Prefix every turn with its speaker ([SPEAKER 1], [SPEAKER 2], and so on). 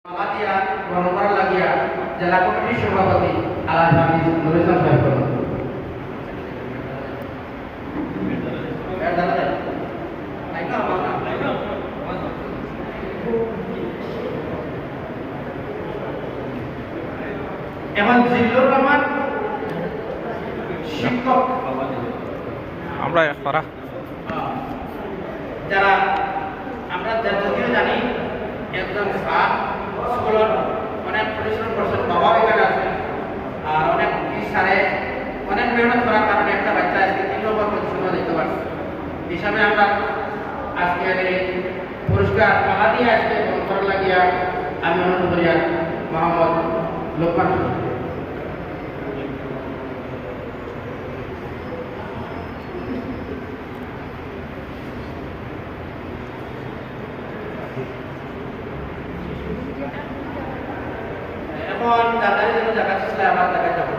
[SPEAKER 1] মালাতিয়া গ্রহণ করার লাগিয়া জেলা কমিটির সভাপতি আলহাজ হামিদ নুর ইসলাম সাহেব করুন। এখন জিল্লুর রহমান শিক্ষক
[SPEAKER 2] আমরা তারা
[SPEAKER 1] যারা আমরা যদিও জানি একজন স্যার স্কুলের অনেক পরিশ্রম করছেন, বাবা এখানে আছেন, আর অনেক স্যারে অনেক মেহনত করার কারণে একটা বাচ্চা আজকে 3 নম্বর পজিশনে দিতে পারছে হিসাবে আমরা আজকে এই পুরস্কার পালা দিয়ে আজকে গ্রহণ করার লাগিয়া আমি অনুরোধ করি মোহাম্মদ লোকমান। এখন যাদের জন্য জায়গা ছিল আবার জায়গায় যাবো।